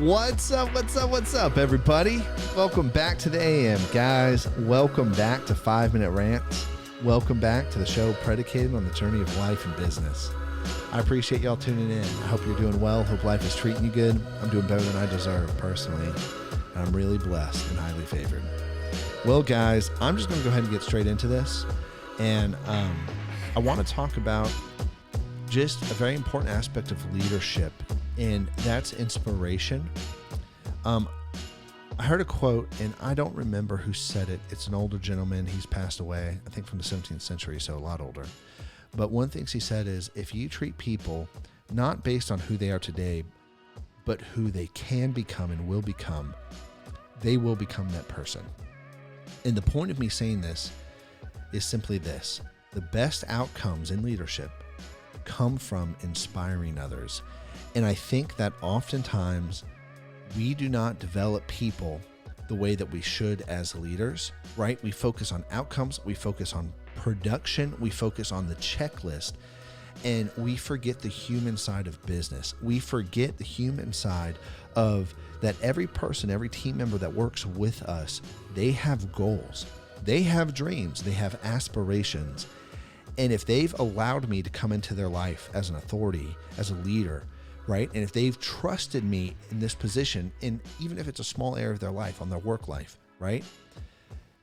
What's up? What's up? What's up, everybody? Welcome back to the AM, guys. Welcome back to 5 Minute Rants. Welcome back to the show predicated on the journey of life and business. I appreciate y'all tuning in. I hope you're doing well. Hope life is treating you good. I'm doing better than I deserve personally. And I'm really blessed and highly favored. Well, guys, I'm just going to go ahead and get straight into this. And I want to talk about just a very important aspect of leadership, and that's inspiration. I heard a quote, and I don't remember who said it. It's an older gentleman. He's passed away, I think from the 17th century, so a lot older. But one thing he said is, if you treat people not based on who they are today, but who they can become and will become, they will become that person. And the point of me saying this is simply this: the best outcomes in leadership come from inspiring others. And I think that oftentimes we do not develop people the way that we should as leaders, right? We focus on outcomes, we focus on production, we focus on the checklist, and we forget the human side of business. We forget the human side of that every person, every team member that works with us, they have goals, they have dreams, they have aspirations. And if they've allowed me to come into their life as an authority, as a leader, right? And if they've trusted me in this position, and even if it's a small area of their life, on their work life, right?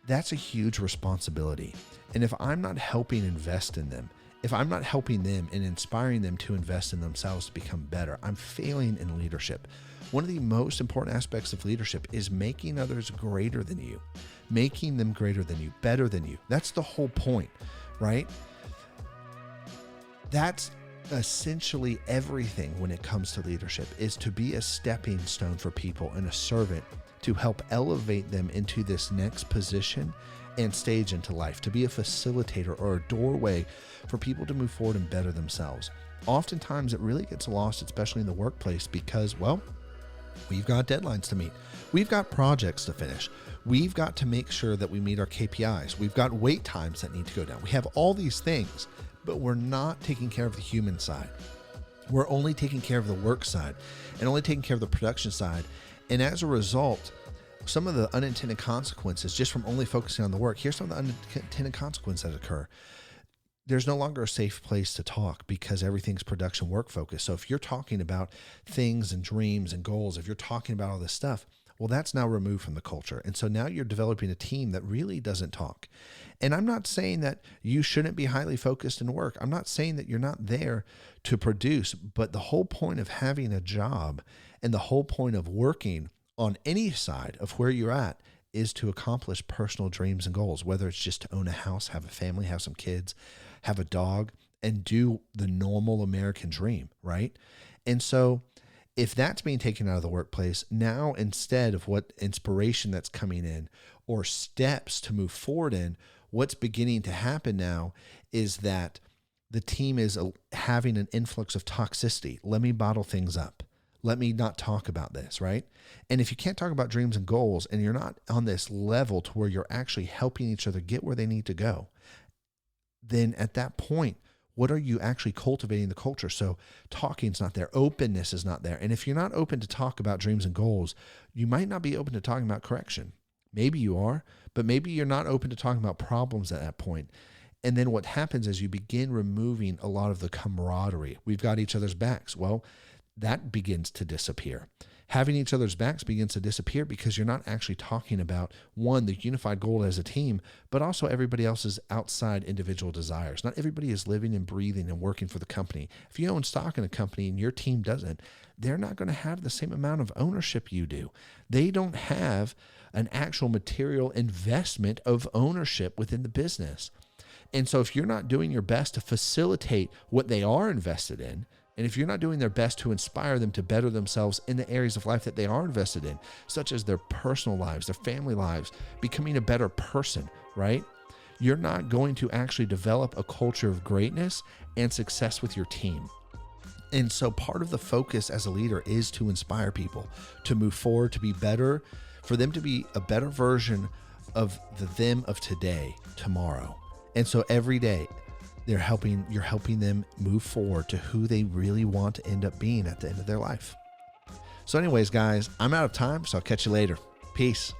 That's a huge responsibility. And if I'm not helping invest in them, if I'm not helping them and inspiring them to invest in themselves to become better, I'm failing in leadership. One of the most important aspects of leadership is making others greater than you, making them greater than you, better than you. That's the whole point, right? That's essentially everything when it comes to leadership, is to be a stepping stone for people and a servant to help elevate them into this next position and stage into life, to be a facilitator or a doorway for people to move forward and better themselves. Oftentimes it really gets lost, especially in the workplace, because, well, we've got deadlines to meet. We've got projects to finish. We've got to make sure that we meet our KPIs. We've got wait times that need to go down. We have all these things, but we're not taking care of the human side. We're only taking care of the work side and only taking care of the production side. And as a result, some of the unintended consequences just from only focusing on the work, here's some of the unintended consequences that occur. There's no longer a safe place to talk because everything's production work focused. So if you're talking about things and dreams and goals, if you're talking about all this stuff, well, that's now removed from the culture. And so now you're developing a team that really doesn't talk. And I'm not saying that you shouldn't be highly focused in work. I'm not saying that you're not there to produce, but the whole point of having a job and the whole point of working on any side of where you're at is to accomplish personal dreams and goals, whether it's just to own a house, have a family, have some kids, have a dog, and do the normal American dream, right? And so if that's being taken out of the workplace, now instead of what inspiration that's coming in or steps to move forward in, what's beginning to happen now is that the team is having an influx of toxicity. Let me bottle things up. Let me not talk about this, right? And if you can't talk about dreams and goals and you're not on this level to where you're actually helping each other get where they need to go, then at that point, what are you actually cultivating the culture? So talking's not there. Openness is not there. And if you're not open to talk about dreams and goals, you might not be open to talking about correction. Maybe you are, but maybe you're not open to talking about problems at that point. And then what happens is you begin removing a lot of the camaraderie. We've got each other's backs. Well, that begins to disappear. Having each other's backs begins to disappear because you're not actually talking about, one, the unified goal as a team, but also everybody else's outside individual desires. Not everybody is living and breathing and working for the company. If you own stock in a company and your team doesn't, they're not going to have the same amount of ownership you do. They don't have an actual material investment of ownership within the business. And so if you're not doing your best to facilitate what they are invested in, and if you're not doing their best to inspire them to better themselves in the areas of life that they are invested in, such as their personal lives, their family lives, becoming a better person, right? You're not going to actually develop a culture of greatness and success with your team. And so part of the focus as a leader is to inspire people to move forward, to be better, for them to be a better version of the them of today, tomorrow. And so every day, you're helping them move forward to who they really want to end up being at the end of their life. So anyways, guys, I'm out of time, so I'll catch you later. Peace.